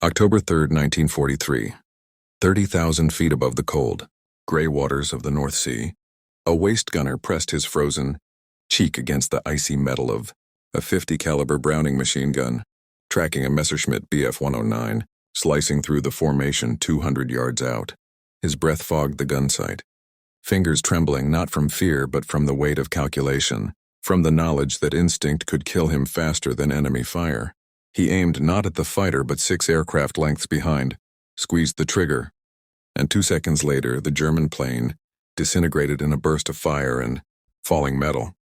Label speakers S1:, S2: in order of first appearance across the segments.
S1: October 3rd, 1943. 30,000 feet above the cold, gray waters of the North Sea, a waist gunner pressed his frozen cheek against the icy metal of a 50 caliber Browning machine gun, tracking a Messerschmitt Bf-109, slicing through the formation 200 yards out. His breath fogged the gun sight, fingers trembling not from fear but from the weight of calculation, from the knowledge that instinct could kill him faster than enemy fire. He aimed not at the fighter but 6 aircraft lengths behind, squeezed the trigger, and 2 seconds later the German plane disintegrated in a burst of fire and falling metal.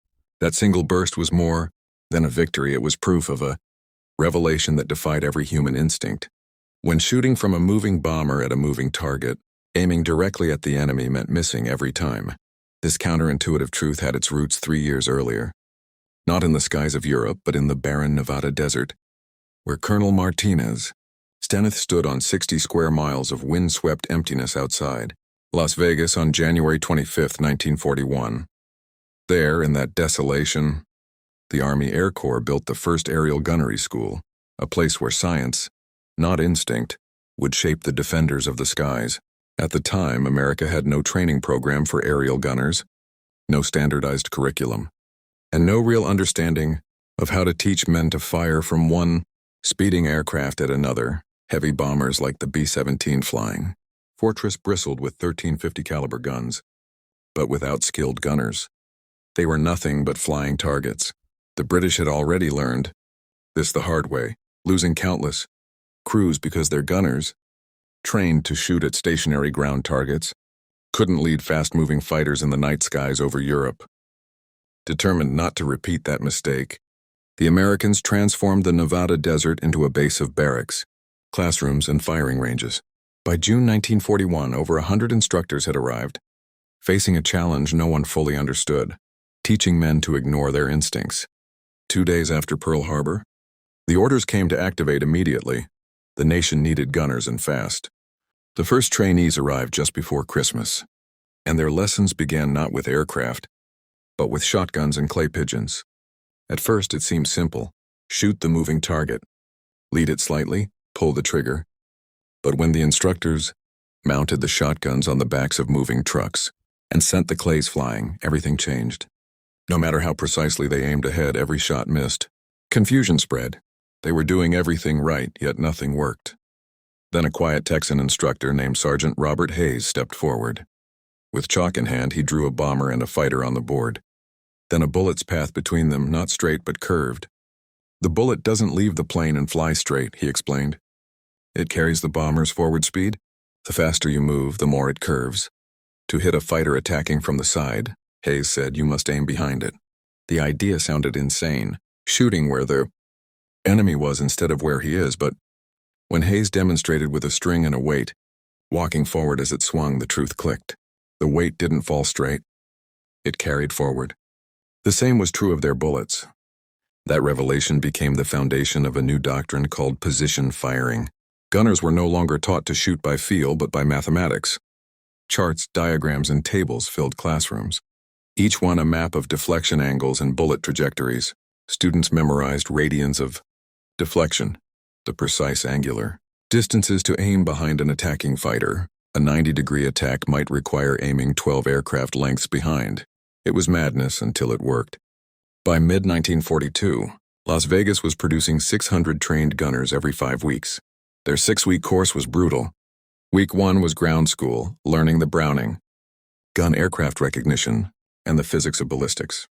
S1: That single burst was more than a victory. It was proof of a revelation that defied every human instinct. When shooting from a moving bomber at a moving target, aiming directly at the enemy meant missing every time. This counterintuitive truth had its roots 3 years earlier, not in the skies of Europe but in the barren Nevada desert, where Colonel Martinez Steneth stood on 60 square miles of wind-swept emptiness outside Las Vegas on January 25, 1941. There, in that desolation, the Army Air Corps built the first aerial gunnery school, a place where science, not instinct, would shape the defenders of the skies. At the time, America had no training program for aerial gunners, no standardized curriculum, and no real understanding of how to teach men to fire from one speeding aircraft at another, heavy bombers like the B-17 flying. Fortress bristled with 1350 caliber guns, but without skilled gunners. They were nothing but flying targets. The British had already learned this the hard way, losing countless crews because their gunners, trained to shoot at stationary ground targets, couldn't lead fast-moving fighters in the night skies over Europe. Determined not to repeat that mistake, the Americans transformed the Nevada desert into a base of barracks, classrooms, and firing ranges. By June 1941, over 100 instructors had arrived, facing a challenge no one fully understood, teaching men to ignore their instincts. 2 days after Pearl Harbor, the orders came to activate immediately. The nation needed gunners and fast. The first trainees arrived just before Christmas, and their lessons began not with aircraft, but with shotguns and clay pigeons. At first it seemed simple: shoot the moving target, lead it slightly, pull the trigger. But when the instructors mounted the shotguns on the backs of moving trucks and sent the clays flying, everything changed. No matter how precisely they aimed ahead, every shot missed. Confusion spread. They were doing everything right, yet nothing worked. Then a quiet Texan instructor named Sergeant Robert Hayes stepped forward. With chalk in hand, he drew a bomber and a fighter on the board. Then a bullet's path between them, not straight but curved. The bullet doesn't leave the plane and fly straight, he explained. It carries the bomber's forward speed. The faster you move, the more it curves. To hit a fighter attacking from the side, Hayes said, you must aim behind it. The idea sounded insane, shooting where the enemy was instead of where he is, but when Hayes demonstrated with a string and a weight, walking forward as it swung, the truth clicked. The weight didn't fall straight. It carried forward. The same was true of their bullets. That revelation became the foundation of a new doctrine called position firing. Gunners were no longer taught to shoot by feel but by mathematics. Charts, diagrams, and tables filled classrooms, each one a map of deflection angles and bullet trajectories. Students memorized radians of deflection, the precise angular distances to aim behind an attacking fighter. A 90-degree attack might require aiming 12 aircraft lengths behind. It was madness until it worked. By mid-1942, Las Vegas was producing 600 trained gunners every 5 weeks. Their 6-week course was brutal. Week 1 was ground school, learning the Browning, gun aircraft recognition, and the physics of ballistics.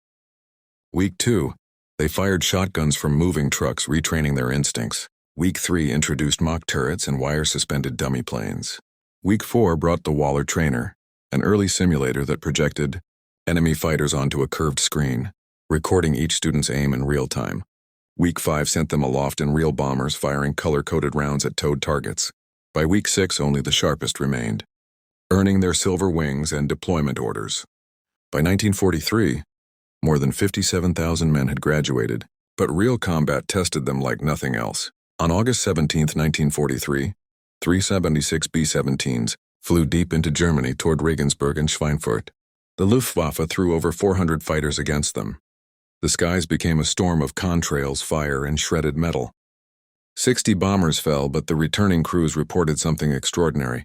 S1: Week 2, they fired shotguns from moving trucks, retraining their instincts. Week 3 introduced mock turrets and wire-suspended dummy planes. Week 4 brought the Waller Trainer, an early simulator that projected enemy fighters onto a curved screen, recording each student's aim in real time. Week 5 sent them aloft in real bombers, firing color-coded rounds at towed targets. By week 6, only the sharpest remained, earning their silver wings and deployment orders. By 1943, more than 57,000 men had graduated, but real combat tested them like nothing else. On August 17, 1943, 376 B-17s flew deep into Germany toward Regensburg and Schweinfurt. The Luftwaffe threw over 400 fighters against them. The skies became a storm of contrails, fire, and shredded metal. 60 bombers fell, but the returning crews reported something extraordinary.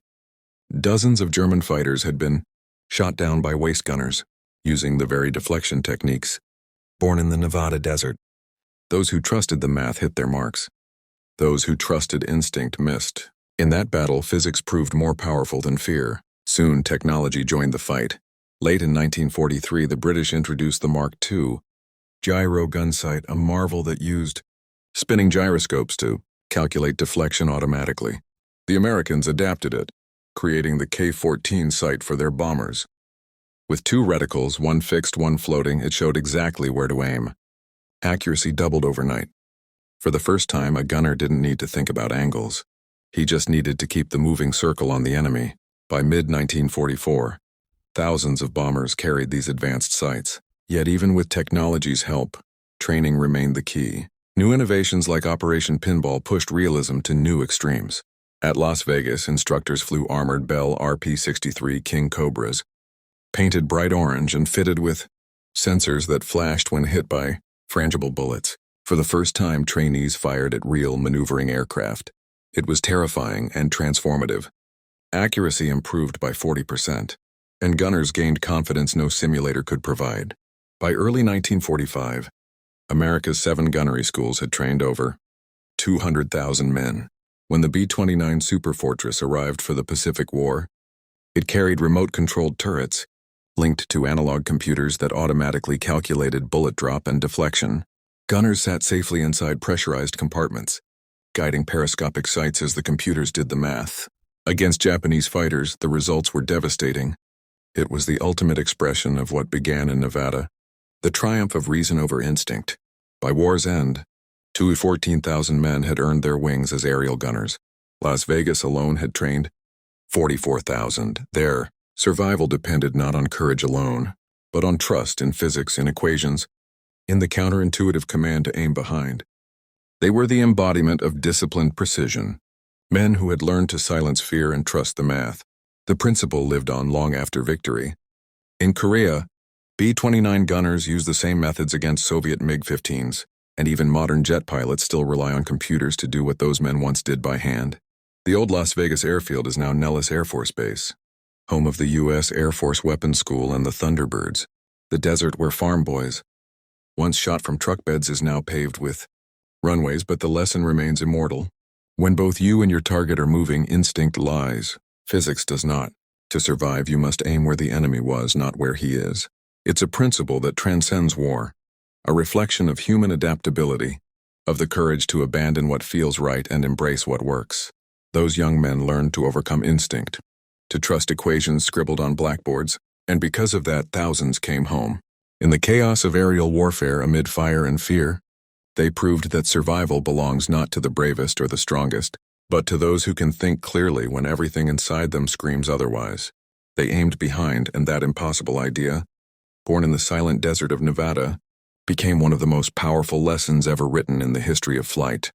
S1: Dozens of German fighters had been shot down by waist gunners, using the very deflection techniques born in the Nevada desert. Those who trusted the math hit their marks. Those who trusted instinct missed. In that battle, physics proved more powerful than fear. Soon, technology joined the fight. Late in 1943, the British introduced the Mark II gyro gun sight, a marvel that used spinning gyroscopes to calculate deflection automatically. The Americans adapted it, creating the K-14 sight for their bombers. With two reticles, one fixed, one floating, it showed exactly where to aim. Accuracy doubled overnight. For the first time, a gunner didn't need to think about angles. He just needed to keep the moving circle on the enemy. By mid-1944, thousands of bombers carried these advanced sights. Yet even with technology's help, training remained the key. New innovations like Operation Pinball pushed realism to new extremes. At Las Vegas, instructors flew armored Bell RP-63 King Cobras, painted bright orange and fitted with sensors that flashed when hit by frangible bullets. For the first time, trainees fired at real maneuvering aircraft. It was terrifying and transformative. Accuracy improved by 40%, and gunners gained confidence no simulator could provide. By early 1945, America's 7 gunnery schools had trained over 200,000 men. When the B-29 Superfortress arrived for the Pacific War, it carried remote-controlled turrets linked to analog computers that automatically calculated bullet drop and deflection. Gunners sat safely inside pressurized compartments, guiding periscopic sights as the computers did the math. Against Japanese fighters, the results were devastating. It was the ultimate expression of what began in Nevada, the triumph of reason over instinct. By war's end, 14,000 men had earned their wings as aerial gunners. Las Vegas alone had trained 44,000. Their survival depended not on courage alone, but on trust in physics, in equations, in the counterintuitive command to aim behind. They were the embodiment of disciplined precision, men who had learned to silence fear and trust the math. The principle lived on long after victory. In Korea, B-29 gunners used the same methods against Soviet MiG-15s, and even modern jet pilots still rely on computers to do what those men once did by hand. The old Las Vegas airfield is now Nellis Air Force Base, home of the U.S. Air Force Weapons School and the Thunderbirds. The desert where farm boys, once shot from truck beds, is now paved with runways, but the lesson remains immortal. When both you and your target are moving, instinct lies. Physics does not. To survive, you must aim where the enemy was, not where he is. It's a principle that transcends war, a reflection of human adaptability, of the courage to abandon what feels right and embrace what works. Those young men learned to overcome instinct, to trust equations scribbled on blackboards, and because of that, thousands came home. In the chaos of aerial warfare amid fire and fear, they proved that survival belongs not to the bravest or the strongest, but to those who can think clearly when everything inside them screams otherwise. They aimed behind, and that impossible idea, born in the silent desert of Nevada, became one of the most powerful lessons ever written in the history of flight.